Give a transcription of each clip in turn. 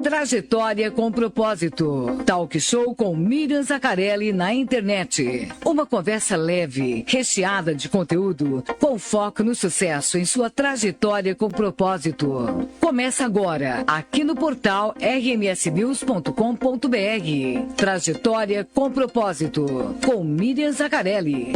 Trajetória com propósito. Talk show com Miriam Zaccarelli na internet. Uma conversa leve, recheada de conteúdo, com foco no sucesso em sua trajetória com propósito. Começa agora, aqui no portal rmsnews.com.br. Trajetória com propósito, com Miriam Zaccarelli.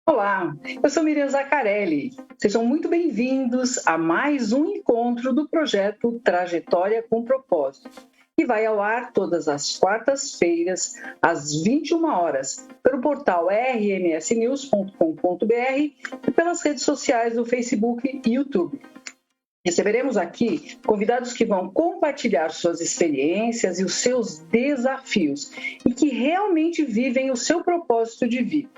Olá, eu sou Miriam Zaccarelli. Sejam muito bem-vindos a mais um encontro do projeto Trajetória com Propósito, que vai ao ar todas as quartas-feiras, às 21 horas, pelo portal rmsnews.com.br e pelas redes sociais do Facebook e YouTube. Receberemos aqui convidados que vão compartilhar suas experiências e os seus desafios e que realmente vivem o seu propósito de vida.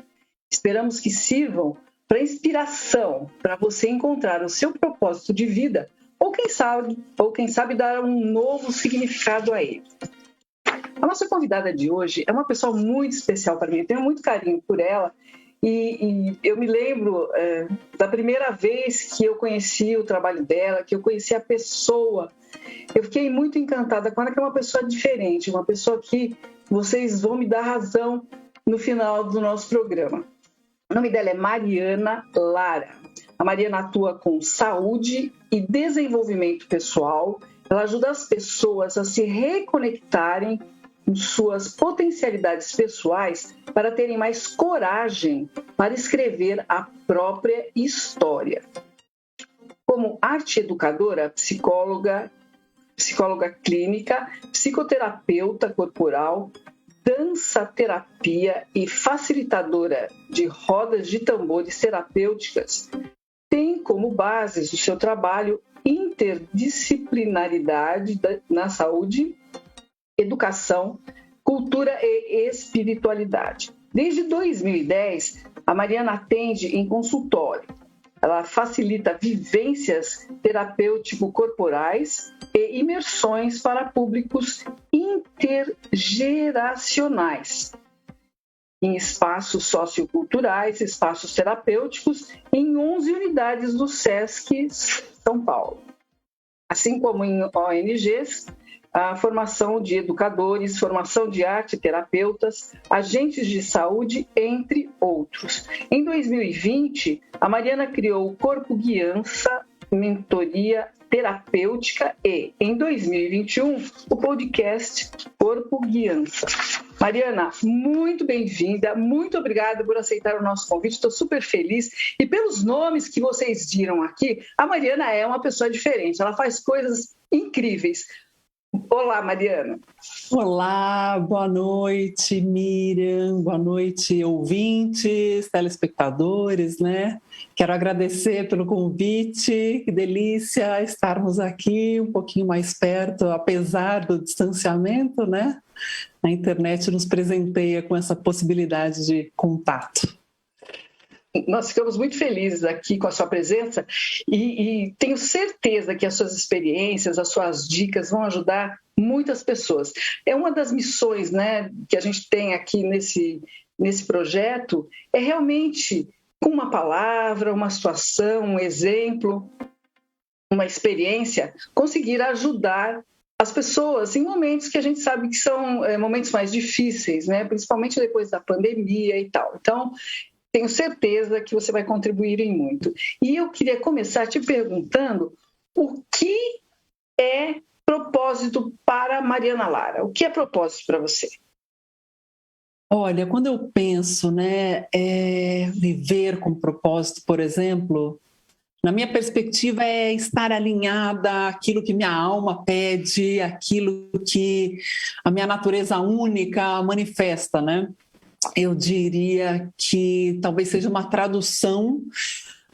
Esperamos que sirvam para inspiração, para você encontrar o seu propósito de vida ou quem sabe dar um novo significado a ele. A nossa convidada de hoje é uma pessoa muito especial para mim, eu tenho muito carinho por ela e eu me lembro da primeira vez que eu conheci o trabalho dela, que eu conheci a pessoa. Eu fiquei muito encantada com ela, que é uma pessoa diferente, uma pessoa que vocês vão me dar razão no final do nosso programa. O nome dela é Mariana Lara. A Mariana atua com saúde e desenvolvimento pessoal. Ela ajuda as pessoas a se reconectarem com suas potencialidades pessoais para terem mais coragem para escrever a própria história. Como arte educadora, psicóloga clínica, psicoterapeuta corporal, dança-terapia e facilitadora de rodas de tambores terapêuticas, tem como bases o seu trabalho interdisciplinaridade na saúde, educação, cultura e espiritualidade. Desde 2010, a Mariana atende em consultório. Ela facilita vivências terapêutico-corporais e imersões para públicos intergeracionais, em espaços socioculturais, espaços terapêuticos, em 11 unidades do SESC São Paulo, assim como em ONGs, a formação de educadores, formação de arte terapeutas, agentes de saúde, entre outros. Em 2020, a Mariana criou o Corpo Guiança, mentoria terapêutica e, em 2021, o podcast Corpo Guiança. Mariana, muito bem-vinda, muito obrigada por aceitar o nosso convite, estou super feliz. E pelos nomes que vocês viram aqui, a Mariana é uma pessoa diferente, ela faz coisas incríveis. Olá, Mariana. Olá, boa noite, Miriam, boa noite, ouvintes, telespectadores, né? Quero agradecer pelo convite, que delícia estarmos aqui um pouquinho mais perto, apesar do distanciamento, né? A internet nos presenteia com essa possibilidade de contato. Nós ficamos muito felizes aqui com a sua presença e tenho certeza que as suas experiências, as suas dicas vão ajudar muitas pessoas. É uma das missões, né, que a gente tem aqui nesse projeto, é realmente, com uma palavra, uma situação, um exemplo, uma experiência, conseguir ajudar as pessoas em momentos que a gente sabe que são momentos mais difíceis, né, principalmente depois da pandemia e tal. Então, tenho certeza que você vai contribuir em muito. E eu queria começar te perguntando o que é propósito para Mariana Lara? O que é propósito para você? Olha, quando eu penso, né, viver com propósito, por exemplo, na minha perspectiva é estar alinhada àquilo que minha alma pede, àquilo que a minha natureza única manifesta, né? Eu diria que talvez seja uma tradução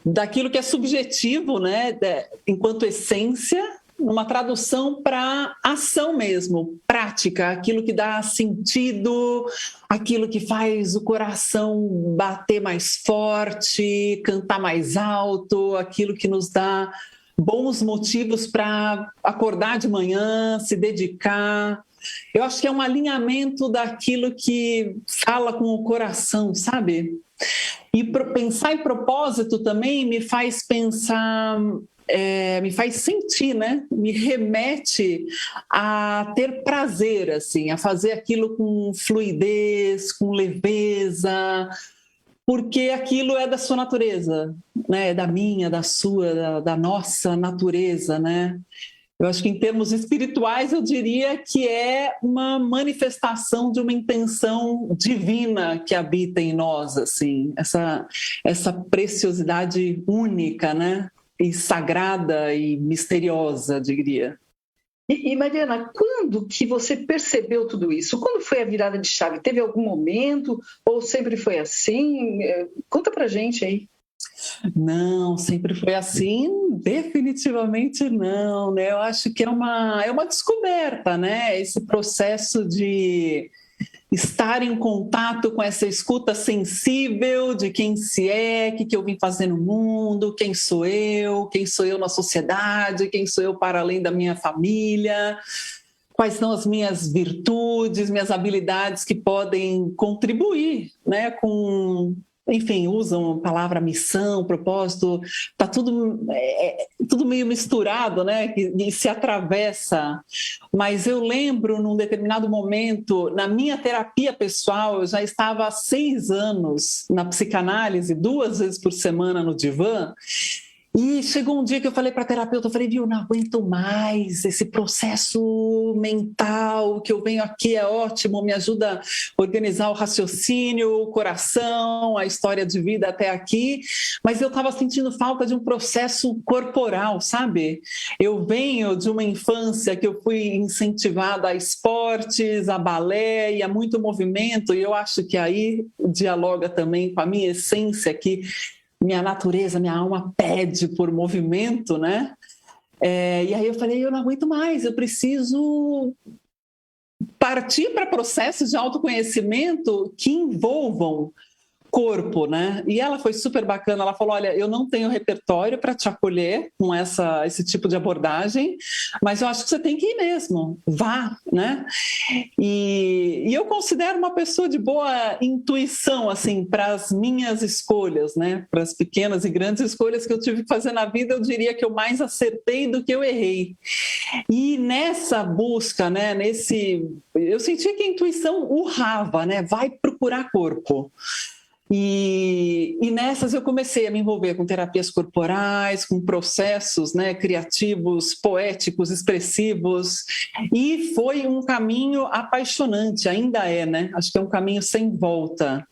daquilo que é subjetivo, né, enquanto essência, uma tradução para ação mesmo, prática, aquilo que dá sentido, aquilo que faz o coração bater mais forte, cantar mais alto, aquilo que nos dá bons motivos para acordar de manhã, se dedicar. Eu acho que é um alinhamento daquilo que fala com o coração, sabe? E pensar em propósito também me faz pensar, me faz sentir, né? Me remete a ter prazer, assim, a fazer aquilo com fluidez, com leveza, porque aquilo é da sua natureza, né? É da minha, da sua, da nossa natureza, né? Eu acho que em termos espirituais eu diria que é uma manifestação de uma intenção divina que habita em nós, assim, essa preciosidade única, né? E sagrada e misteriosa, diria. E Mariana, quando que você percebeu tudo isso? Quando foi a virada de chave? Teve algum momento ou sempre foi assim? Conta pra gente aí. Não, sempre foi assim? Definitivamente não, né? Eu acho que é uma descoberta, né? Esse processo de estar em contato com essa escuta sensível de quem se é, o que eu vim fazer no mundo, quem sou eu na sociedade, quem sou eu para além da minha família, quais são as minhas virtudes, minhas habilidades que podem contribuir, né, com... Enfim, usam a palavra missão, propósito, está tudo meio misturado, né? E se atravessa. Mas eu lembro, num determinado momento, na minha terapia pessoal, eu já estava há 6 anos na psicanálise, 2 vezes por semana no divã, e chegou um dia que eu falei para a terapeuta, eu falei, viu, não aguento mais esse processo mental, que eu venho aqui é ótimo, me ajuda a organizar o raciocínio, o coração, a história de vida até aqui, mas eu estava sentindo falta de um processo corporal, sabe? Eu venho de uma infância que eu fui incentivada a esportes, a balé e a muito movimento, e eu acho que aí dialoga também com a minha essência que minha natureza, minha alma pede por movimento, né? E aí eu falei, eu não aguento mais, eu preciso partir para processos de autoconhecimento que envolvam corpo, né? E ela foi super bacana, ela falou, olha, eu não tenho repertório para te acolher com esse tipo de abordagem, mas eu acho que você tem que ir mesmo, vá, né? E eu considero uma pessoa de boa intuição, assim, para as minhas escolhas, né? Para as pequenas e grandes escolhas que eu tive que fazer na vida, eu diria que eu mais acertei do que eu errei. E nessa busca, né? Eu senti que a intuição urrava, né? Vai procurar corpo. E nessas eu comecei a me envolver com terapias corporais, com processos, né, criativos, poéticos, expressivos, e foi um caminho apaixonante, ainda é, né? Acho que é um caminho sem volta.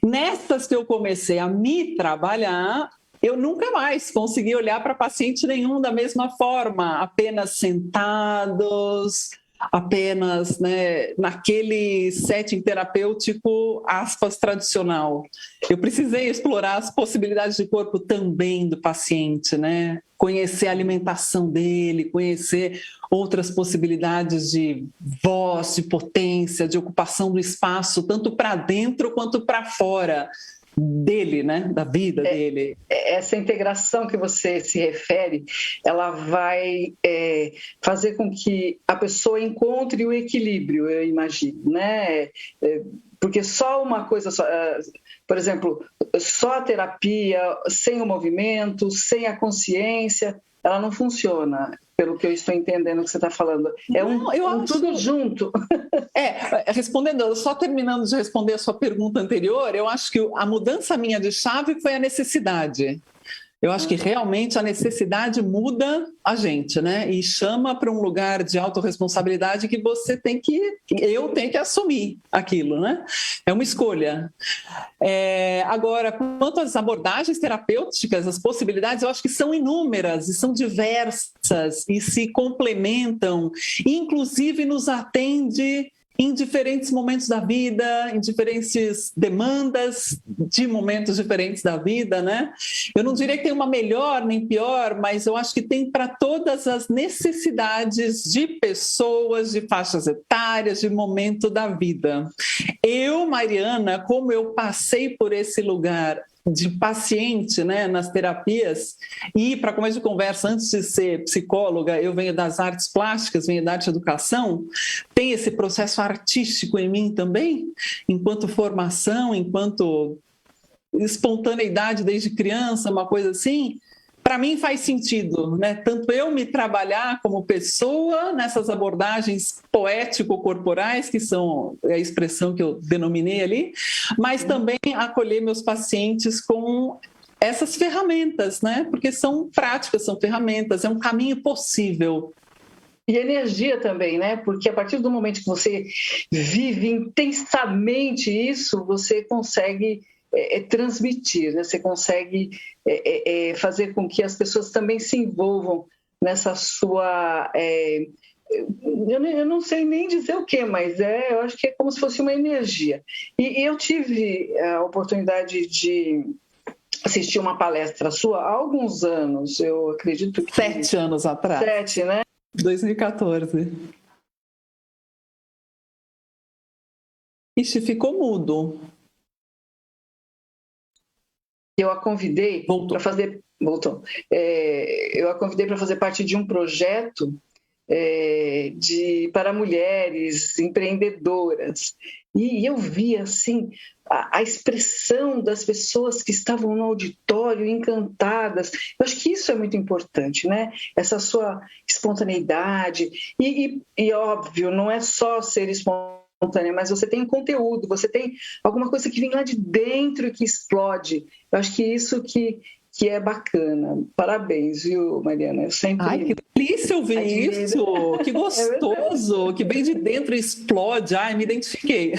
Nessas que eu comecei a me trabalhar, eu nunca mais consegui olhar para paciente nenhum da mesma forma, apenas sentados, apenas, né, naquele setting terapêutico, aspas, tradicional. Eu precisei explorar as possibilidades de corpo também do paciente, né? Conhecer a alimentação dele, conhecer outras possibilidades de voz, de potência, de ocupação do espaço, tanto para dentro quanto para fora dele, né? Da vida dele. Essa integração que você se refere, ela vai fazer com que a pessoa encontre o equilíbrio, eu imagino, né? Porque só uma coisa, por exemplo, só a terapia, sem o movimento, sem a consciência, ela não funciona, pelo que eu estou entendendo que você está falando. Tudo junto. Respondendo, só terminando de responder a sua pergunta anterior, eu acho que a mudança minha de chave foi a necessidade. Eu acho que realmente a necessidade muda a gente, né? E chama para um lugar de autorresponsabilidade que eu tenho que assumir aquilo, né? É uma escolha. Agora, quanto às abordagens terapêuticas, as possibilidades, eu acho que são inúmeras e são diversas e se complementam, inclusive nos atende em diferentes momentos da vida, em diferentes demandas de momentos diferentes da vida, né? Eu não diria que tem uma melhor nem pior, mas eu acho que tem para todas as necessidades de pessoas, de faixas etárias, de momento da vida. Eu, Mariana, como eu passei por esse lugar de paciente, né, nas terapias, e para começo de conversa, antes de ser psicóloga, eu venho das artes plásticas, venho da arte educação, tem esse processo artístico em mim também, enquanto formação, enquanto espontaneidade desde criança, uma coisa assim, para mim faz sentido, né? Tanto eu me trabalhar como pessoa nessas abordagens poético-corporais, que são a expressão que eu denominei ali, mas também acolher meus pacientes com essas ferramentas, né? Porque são práticas, são ferramentas, é um caminho possível. E energia também, né? Porque a partir do momento que você vive intensamente isso, você consegue transmitir, né? Você consegue fazer com que as pessoas também se envolvam nessa sua... eu não sei nem dizer o que, mas eu acho que é como se fosse uma energia. E eu tive a oportunidade de assistir uma palestra sua há alguns anos, eu acredito que... 7 anos atrás. 7, né? 2014. Ixi, ficou mudo. Eu a convidei para fazer... Voltou. Eu a convidei para fazer parte de um projeto para mulheres empreendedoras. E eu vi, assim, a expressão das pessoas que estavam no auditório, encantadas. Eu acho que isso é muito importante, né? Essa sua espontaneidade. E óbvio, não é só ser espontânea, mas você tem um conteúdo, você tem alguma coisa que vem lá de dentro e que explode. Eu acho que isso que é bacana. Parabéns, viu, Mariana? Eu sempre... Ai, que delícia ouvir isso! Que gostoso! Que vem de dentro e explode. Ai, me identifiquei.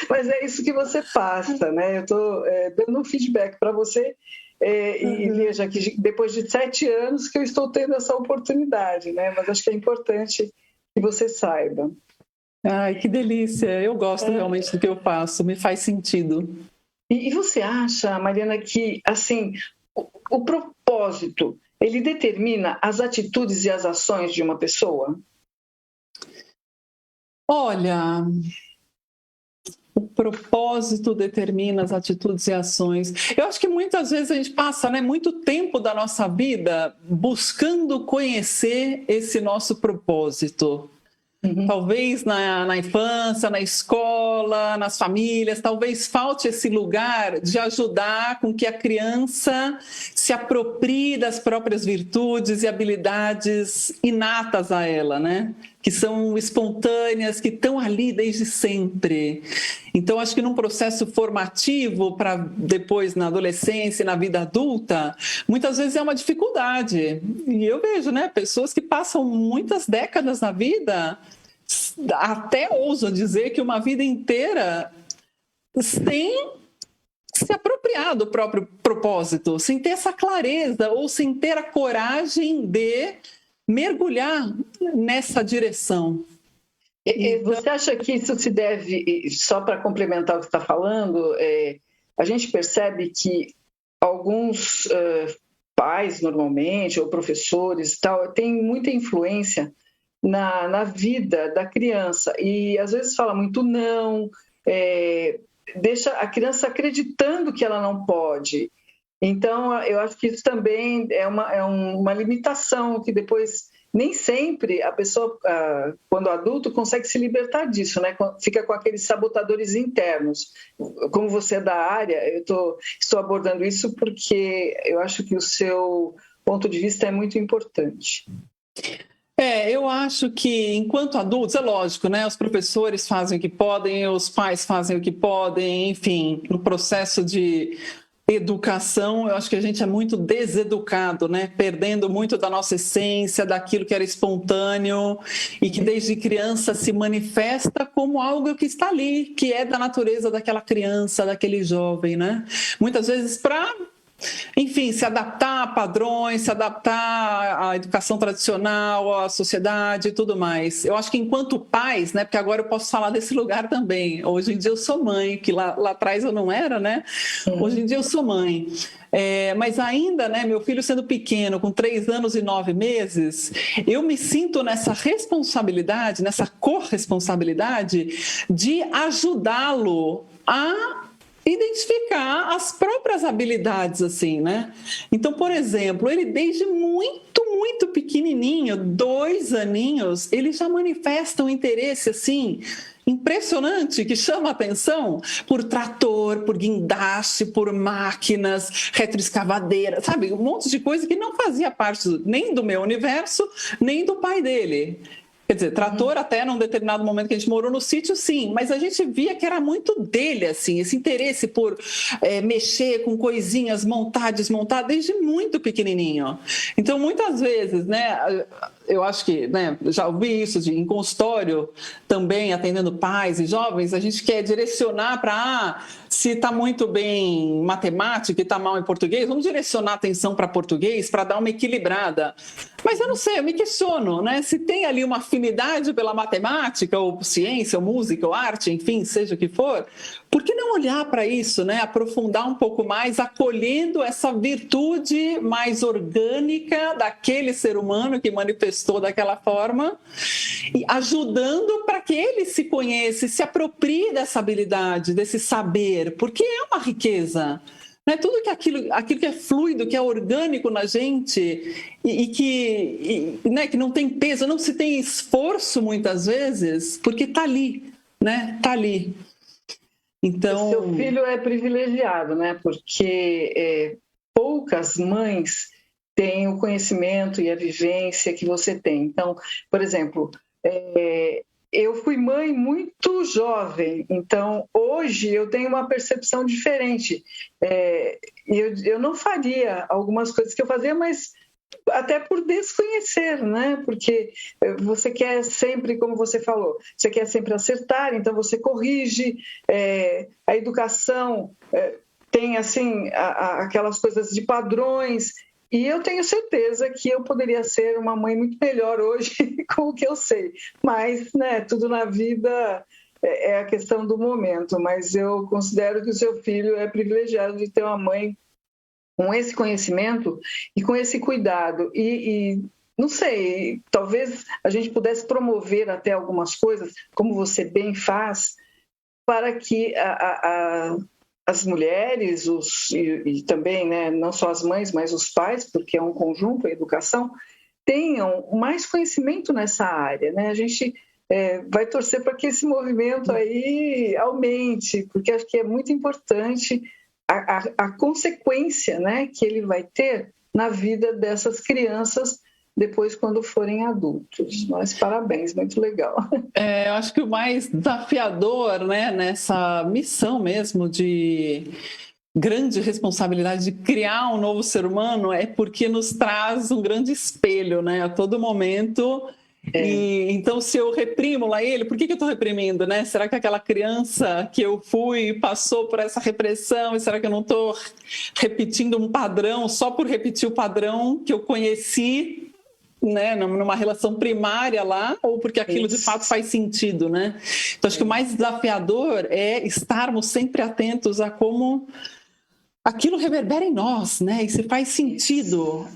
Mas é isso que você passa, né? Eu estou dando um feedback para você e veja que depois de 7 anos que eu estou tendo essa oportunidade, né? Mas acho que é importante que você saiba. Ai, que delícia! Eu gosto realmente do que eu faço, me faz sentido. E você acha, Mariana, que assim, o propósito, ele determina as atitudes e as ações de uma pessoa? Olha, o propósito determina as atitudes e ações. Eu acho que muitas vezes a gente passa, né, muito tempo da nossa vida buscando conhecer esse nosso propósito. Talvez na infância, na escola, nas famílias, talvez falte esse lugar de ajudar com que a criança se aproprie das próprias virtudes e habilidades inatas a ela, né? Que são espontâneas, que estão ali desde sempre. Então, acho que num processo formativo, para depois na adolescência e na vida adulta, muitas vezes é uma dificuldade. E eu vejo, né, pessoas que passam muitas décadas na vida, até ousam dizer que uma vida inteira sem se apropriar do próprio propósito, sem ter essa clareza ou sem ter a coragem de mergulhar nessa direção. Você acha que isso se deve, só para complementar o que está falando, a gente percebe que alguns pais, normalmente, ou professores, tal, têm muita influência na vida da criança e às vezes fala muito não, deixa a criança acreditando que ela não pode. Então, eu acho que isso também é uma limitação que depois nem sempre a pessoa, quando adulto, consegue se libertar disso, né? Fica com aqueles sabotadores internos. Como você é da área, eu estou abordando isso porque eu acho que o seu ponto de vista é muito importante. Eu acho que, enquanto adultos, é lógico, né? Os professores fazem o que podem, os pais fazem o que podem, enfim, no processo de educação, eu acho que a gente é muito deseducado, né? Perdendo muito da nossa essência, daquilo que era espontâneo e que desde criança se manifesta como algo que está ali, que é da natureza daquela criança, daquele jovem, né? Muitas vezes para... enfim, se adaptar a padrões, se adaptar à educação tradicional, à sociedade e tudo mais. Eu acho que enquanto pais, né, porque agora eu posso falar desse lugar também, hoje em dia eu sou mãe, que lá atrás eu não era, né? Hoje em dia eu sou mãe. Mas ainda, né, meu filho sendo pequeno, com 3 anos e 9 meses, eu me sinto nessa responsabilidade, nessa corresponsabilidade de ajudá-lo a identificar as próprias habilidades, assim, né? Então, por exemplo, ele desde muito pequenininho, 2 aninhos, ele já manifesta um interesse, assim, impressionante que chama a atenção por trator, por guindaste, por máquinas, retroescavadeira, sabe? Um monte de coisa que não fazia parte nem do meu universo, nem do pai dele. Quer dizer, trator até num determinado momento que a gente morou no sítio, sim, mas a gente via que era muito dele, assim, esse interesse por mexer com coisinhas, montar, desmontar, desde muito pequenininho. Então, muitas vezes, né, eu acho que, né, já ouvi isso em consultório, também atendendo pais e jovens, a gente quer direcionar para, se está muito bem em matemática e está mal em português, vamos direcionar a atenção para português para dar uma equilibrada. Mas eu não sei, eu me questiono, né? Se tem ali uma afinidade pela matemática, ou ciência, ou música, ou arte, enfim, seja o que for, por que não olhar para isso, né? Aprofundar um pouco mais, acolhendo essa virtude mais orgânica daquele ser humano que manifestou daquela forma e ajudando para que ele se conheça, se aproprie dessa habilidade, desse saber, porque é uma riqueza. Tudo aquilo que é fluido, que é orgânico na gente e que não tem peso, não se tem esforço muitas vezes, porque está ali, né? Está ali. Então... O seu filho é privilegiado, né? Porque poucas mães têm o conhecimento e a vivência que você tem. Então, por exemplo... eu fui mãe muito jovem, então hoje eu tenho uma percepção diferente. Eu não faria algumas coisas que eu fazia, mas até por desconhecer, né? Porque você quer sempre, como você falou, você quer sempre acertar, então você corrige. A educação tem assim aquelas coisas de padrões. E eu tenho certeza que eu poderia ser uma mãe muito melhor hoje com o que eu sei. Mas, né, tudo na vida é a questão do momento. Mas eu considero que o seu filho é privilegiado de ter uma mãe com esse conhecimento e com esse cuidado. E não sei, talvez a gente pudesse promover até algumas coisas, como você bem faz, para que as mulheres e também, né, não só as mães, mas os pais, porque é um conjunto, a educação, tenham mais conhecimento nessa área, né? A gente vai torcer para que esse movimento aí aumente, porque acho que é muito importante a consequência, né, que ele vai ter na vida dessas crianças depois quando forem adultos. Mas parabéns, muito legal. Eu acho que o mais desafiador, né, nessa missão mesmo de grande responsabilidade de criar um novo ser humano é porque nos traz um grande espelho, né, a todo momento. E então, se eu reprimo lá ele, por que eu estou reprimindo, né? Será que aquela criança que eu fui passou por essa repressão e será que eu não estou repetindo um padrão só por repetir o padrão que eu conheci, né, numa relação primária lá, ou porque aquilo de fato faz sentido, né? Então, acho que o mais desafiador é estarmos sempre atentos a como aquilo reverbera em nós, né? E se faz sentido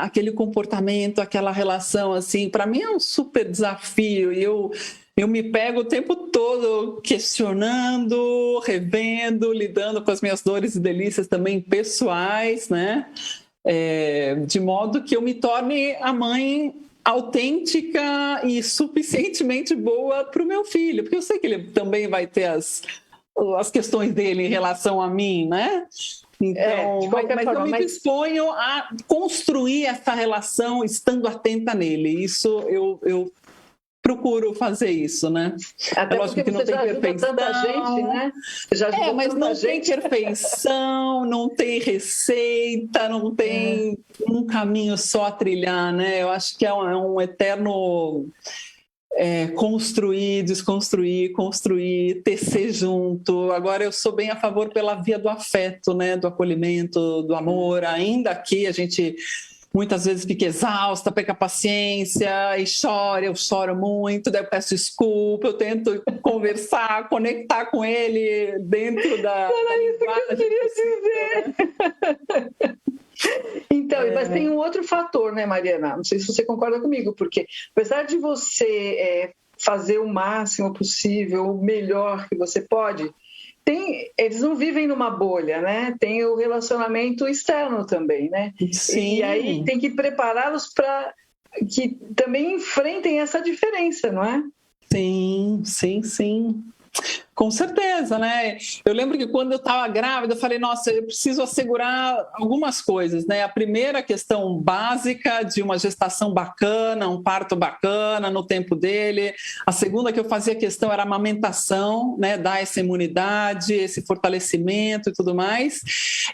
aquele comportamento, aquela relação, assim, para mim é um super desafio e eu me pego o tempo todo questionando, revendo, lidando com as minhas dores e delícias também pessoais, né? De modo que eu me torne a mãe autêntica e suficientemente boa para o meu filho, porque eu sei que ele também vai ter as questões dele em relação a mim, né? Então, mas eu me disponho a construir essa relação estando atenta nele. Isso eu procuro fazer isso, né? Até lógico que não tem perfeição, tanta gente, né? Mas não tem perfeição, não tem receita, não tem um caminho só a trilhar, né? Eu acho que é um eterno construir, desconstruir, construir, tecer junto. Agora eu sou bem a favor pela via do afeto, né? Do acolhimento, do amor, ainda que a gente muitas vezes fica exausta, perca a paciência e chora, eu choro muito, daí eu peço desculpa, eu tento conversar, conectar com ele dentro da linguagem. Isso que eu queria dizer. Então, mas tem um outro fator, né, Mariana? Não sei se você concorda comigo, porque apesar de você fazer o máximo possível, o melhor que você pode, eles não vivem numa bolha, né? Tem o relacionamento externo também, né? Sim. E aí tem que prepará-los para que também enfrentem essa diferença, não é? Sim, sim, sim. Com certeza, né? Eu lembro que quando eu estava grávida, eu falei, nossa, eu preciso assegurar algumas coisas, né? A primeira questão básica de uma gestação bacana, um parto bacana no tempo dele. A segunda que eu fazia questão era a amamentação, né? Dar essa imunidade, esse fortalecimento e tudo mais.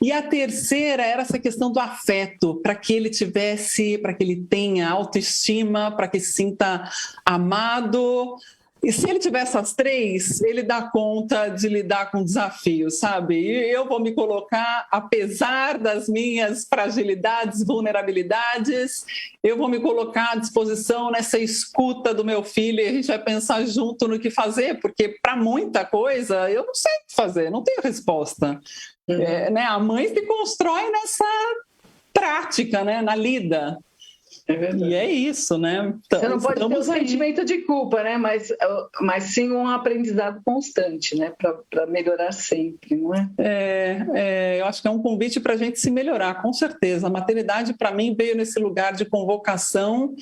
E a terceira era essa questão do afeto, para que ele tivesse, para que ele tenha autoestima, para que se sinta amado. E se ele tiver essas três, ele dá conta de lidar com desafios, sabe? E eu vou me colocar, apesar das minhas fragilidades, vulnerabilidades, eu vou me colocar à disposição nessa escuta do meu filho e a gente vai pensar junto no que fazer, porque para muita coisa eu não sei o que fazer, não tenho resposta. Né? A mãe se constrói nessa prática, né? Na lida. E é isso, né? Então, você não pode ter um sentimento de culpa, né? Mas sim um aprendizado constante, né? Para melhorar sempre, não é? Eu acho que é um convite para a gente se melhorar, com certeza. A maternidade, para mim, veio nesse lugar de convocação,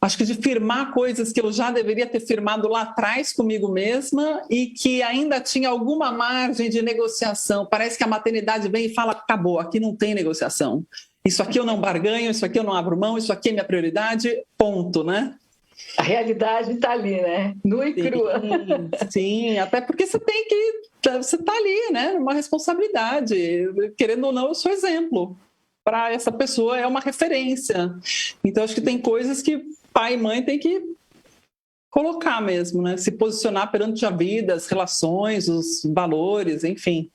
acho que de firmar coisas que eu já deveria ter firmado lá atrás comigo mesma e que ainda tinha alguma margem de negociação. Parece que a maternidade vem e fala, acabou, aqui não tem negociação. Isso aqui eu não barganho, isso aqui eu não abro mão, isso aqui é minha prioridade, ponto, né? A realidade está ali, né? Nua e crua. Sim, até porque você está ali, né? Uma responsabilidade. Querendo ou não, eu sou exemplo. Para essa pessoa é uma referência. Então, acho que tem coisas que pai e mãe têm que colocar mesmo, né? Se posicionar perante a vida, as relações, os valores, enfim.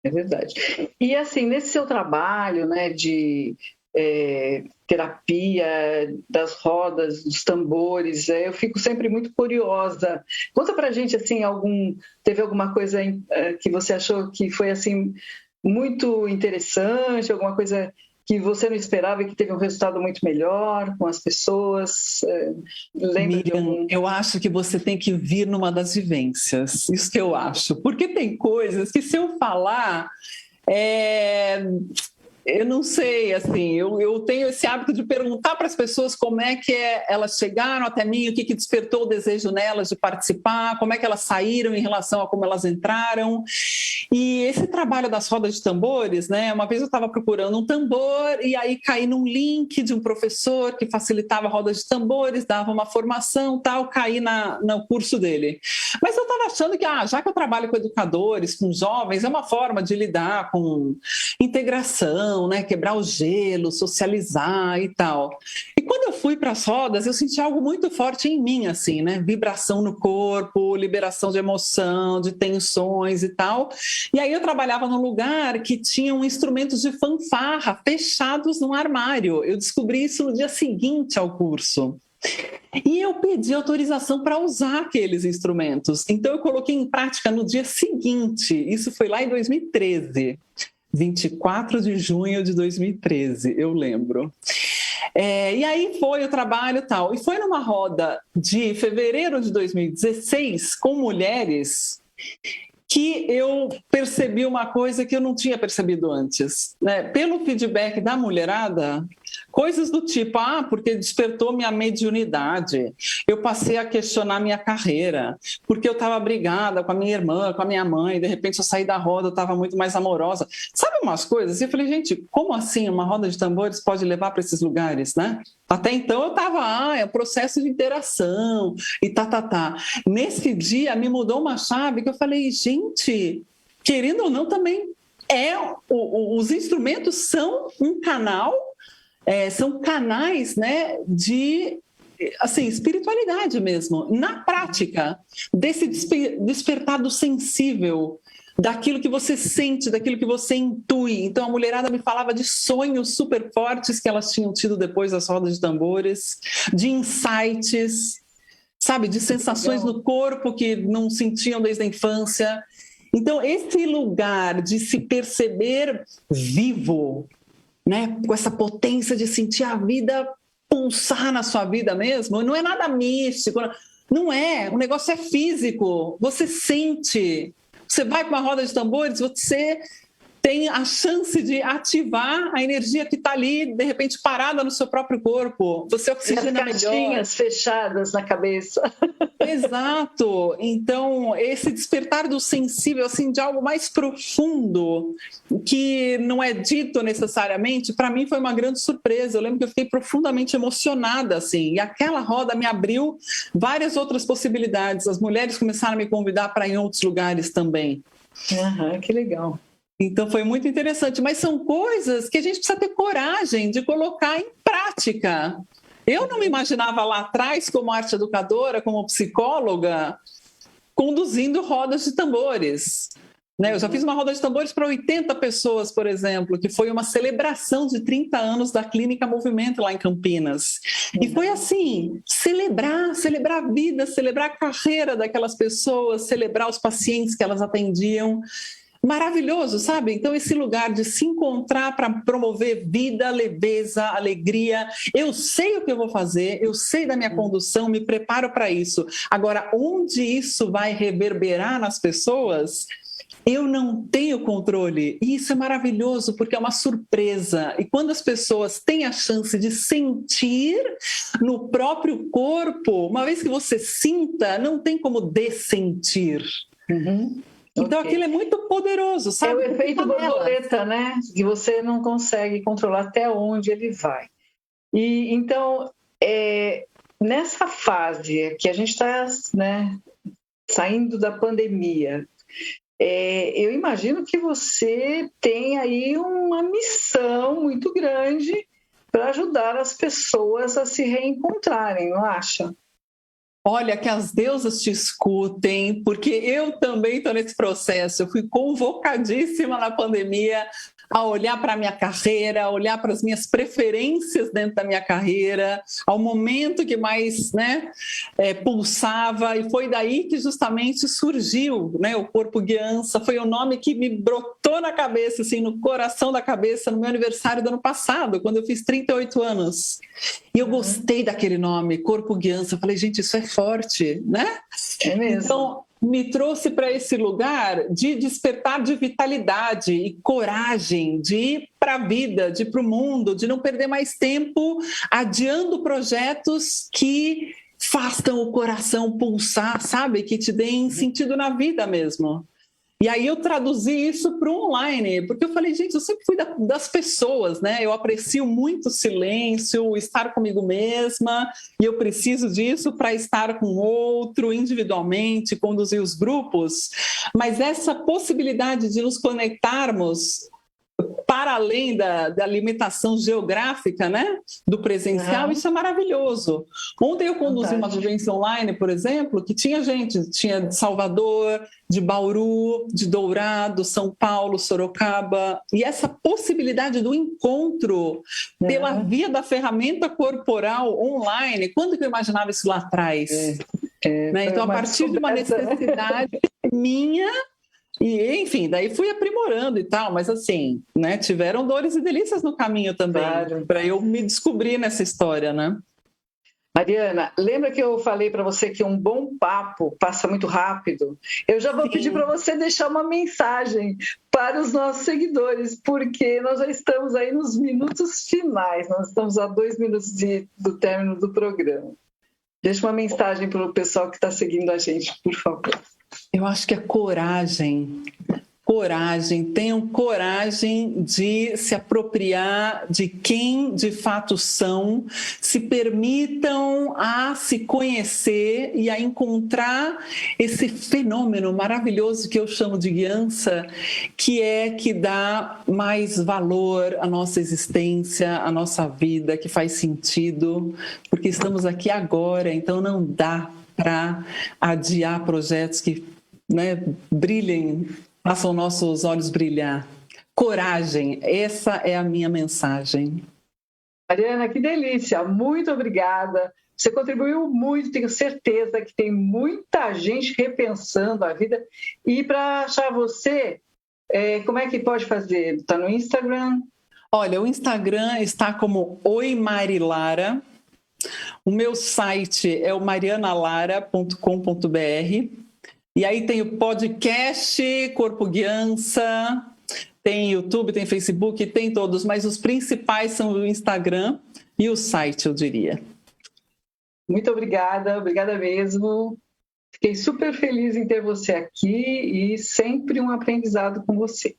É verdade. E assim, nesse seu trabalho, né, de terapia, das rodas, dos tambores, eu fico sempre muito curiosa. Conta pra gente, assim, teve alguma coisa que você achou que foi, assim, muito interessante, alguma coisa que você não esperava e que teve um resultado muito melhor com as pessoas? Miriam, eu acho que você tem que vir numa das vivências, isso que eu acho, porque tem coisas que se eu falar, eu não sei, assim, eu tenho esse hábito de perguntar para as pessoas como é que elas chegaram até mim, o que despertou o desejo nelas de participar, como é que elas saíram em relação a como elas entraram. E esse trabalho das rodas de tambores, né? Uma vez eu estava procurando um tambor e aí caí num link de um professor que facilitava rodas de tambores, dava uma formação, tal, caí no curso dele. Mas eu estava achando que, já que eu trabalho com educadores, com jovens, é uma forma de lidar com integração, né? Quebrar o gelo, socializar e tal. E quando eu fui para as rodas, eu senti algo muito forte em mim, assim, né? Vibração no corpo, liberação de emoção, de tensões e tal. E aí eu trabalhava num lugar que tinham instrumentos de fanfarra fechados num armário. Eu descobri isso no dia seguinte ao curso. E eu pedi autorização para usar aqueles instrumentos. Então eu coloquei em prática no dia seguinte. Isso foi lá em 2013. 24 de junho de 2013, eu lembro. E aí foi o trabalho e tal. E foi numa roda de fevereiro de 2016 com mulheres que eu percebi uma coisa que eu não tinha percebido antes, né? Pelo feedback da mulherada, coisas do tipo, porque despertou minha mediunidade, eu passei a questionar minha carreira, porque eu estava brigada com a minha irmã, com a minha mãe, de repente eu saí da roda, eu estava muito mais amorosa. Sabe umas coisas? E eu falei, gente, como assim uma roda de tambores pode levar para esses lugares, né? Até então eu estava, é um processo de interação e tá. Nesse dia me mudou uma chave que eu falei, gente, querendo ou não, também os instrumentos são um canal, são canais, né, de assim, espiritualidade mesmo, na prática, desse despertado sensível, daquilo que você sente, daquilo que você intui. Então a mulherada me falava de sonhos super fortes que elas tinham tido depois das rodas de tambores, de insights, sabe, de sensações no corpo que não sentiam desde a infância. Então esse lugar de se perceber vivo, né, com essa potência de sentir a vida pulsar na sua vida mesmo, não é nada místico, não é, o negócio é físico, você sente. Você vai para uma roda de tambores, você tem a chance de ativar a energia que está ali, de repente, parada no seu próprio corpo. Você oxigena melhor. As caixinhas fechadas na cabeça. Exato. Então, esse despertar do sensível, assim, de algo mais profundo, que não é dito necessariamente, para mim foi uma grande surpresa. Eu lembro que eu fiquei profundamente emocionada, assim, e aquela roda me abriu várias outras possibilidades. As mulheres começaram a me convidar para ir em outros lugares também. Que legal. Então foi muito interessante, mas são coisas que a gente precisa ter coragem de colocar em prática. Eu não me imaginava lá atrás, como arte educadora, como psicóloga, conduzindo rodas de tambores. Eu já fiz uma roda de tambores para 80 pessoas, por exemplo, que foi uma celebração de 30 anos da Clínica Movimento lá em Campinas. E foi assim, celebrar a vida, celebrar a carreira daquelas pessoas, celebrar os pacientes que elas atendiam. Maravilhoso, sabe? Então, esse lugar de se encontrar para promover vida, leveza, alegria. Eu sei o que eu vou fazer, eu sei da minha condução, me preparo para isso. Agora, onde isso vai reverberar nas pessoas, eu não tenho controle. E isso é maravilhoso, porque é uma surpresa. E quando as pessoas têm a chance de sentir no próprio corpo, uma vez que você sinta, não tem como dessentir. Então, aquilo é muito poderoso, sabe? É o efeito borboleta, né? Que você não consegue controlar até onde ele vai. E então, nessa fase que a gente está, né, saindo da pandemia, eu imagino que você tem aí uma missão muito grande para ajudar as pessoas a se reencontrarem, não acha? Olha, que as deusas te escutem, porque eu também estou nesse processo. Eu fui convocadíssima na pandemia a olhar para a minha carreira, a olhar para as minhas preferências dentro da minha carreira, ao momento que mais pulsava, e foi daí que justamente surgiu, o Corpo Guiança. Foi o nome que me brotou na cabeça, assim, no coração da cabeça, no meu aniversário do ano passado, quando eu fiz 38 anos. E eu gostei daquele nome, Corpo Guiança. Eu falei, gente, isso é forte, né? É mesmo. Então, me trouxe para esse lugar de despertar de vitalidade e coragem, de ir para a vida, de ir para o mundo, de não perder mais tempo adiando projetos que façam o coração pulsar, sabe? Que te deem sentido na vida mesmo. E aí eu traduzi isso para o online, porque eu falei, gente, eu sempre fui das pessoas, né? Eu aprecio muito o silêncio, o estar comigo mesma, e eu preciso disso para estar com o outro, individualmente, conduzir os grupos. Mas essa possibilidade de nos conectarmos para além da limitação geográfica, né, do presencial, isso é maravilhoso. Ontem eu conduzi uma vivência online, por exemplo, que tinha de Salvador, de Bauru, de Dourado, São Paulo, Sorocaba, e essa possibilidade do encontro pela via da ferramenta corporal online, quando que eu imaginava isso lá atrás? Então, a partir de uma necessidade minha, e, enfim, daí fui aprimorando e tal, mas assim, tiveram dores e delícias no caminho também, para eu me descobrir nessa história, né? Mariana, lembra que eu falei para você que um bom papo passa muito rápido? Eu já vou pedir para você deixar uma mensagem para os nossos seguidores, porque nós já estamos aí nos minutos finais, nós estamos a 2 minutos do término do programa. Deixa uma mensagem para o pessoal que está seguindo a gente, por favor. Eu acho que é coragem. Tenham coragem de se apropriar de quem de fato são, se permitam a se conhecer e a encontrar esse fenômeno maravilhoso que eu chamo de guiança, que dá mais valor à nossa existência, à nossa vida, que faz sentido, porque estamos aqui agora, então não dá para adiar projetos que brilhem, façam nossos olhos brilhar. Coragem, essa é a minha mensagem. Mariana, que delícia, muito obrigada. Você contribuiu muito, tenho certeza que tem muita gente repensando a vida. E para achar você, como é que pode fazer? Está no Instagram? Olha, o Instagram está como Oi Marilara. O meu site é o marianalara.com.br. E aí tem o podcast Corpo Guiança, Tem YouTube, tem Facebook, tem todos, mas os principais são o Instagram e o site, eu diria. Muito obrigada mesmo. Fiquei super feliz em ter você aqui e sempre um aprendizado com você.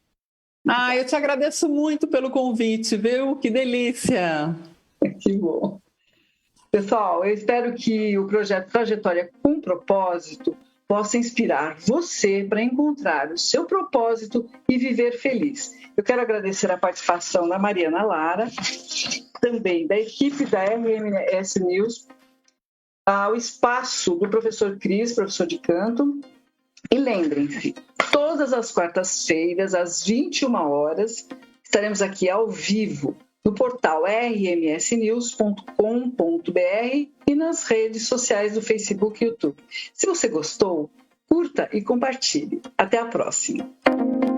Eu te agradeço muito pelo convite, viu? Que delícia! Que bom. Pessoal, eu espero que o projeto Trajetória com Propósito possa inspirar você para encontrar o seu propósito e viver feliz. Eu quero agradecer a participação da Mariana Lara, também da equipe da RMS News, ao espaço do professor Cris, professor de canto. E lembrem-se, todas as quartas-feiras, às 21 horas, estaremos aqui ao vivo no portal rmsnews.com.br e nas redes sociais do Facebook e YouTube. Se você gostou, curta e compartilhe. Até a próxima.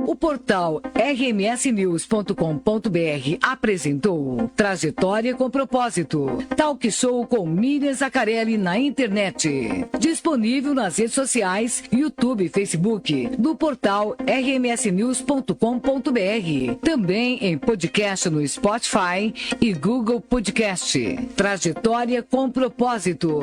O portal rmsnews.com.br apresentou Trajetória com Propósito, talk show com Miriam Zaccarelli na internet. Disponível nas redes sociais, YouTube e Facebook, do portal rmsnews.com.br. Também em podcast no Spotify e Google Podcast. Trajetória com Propósito.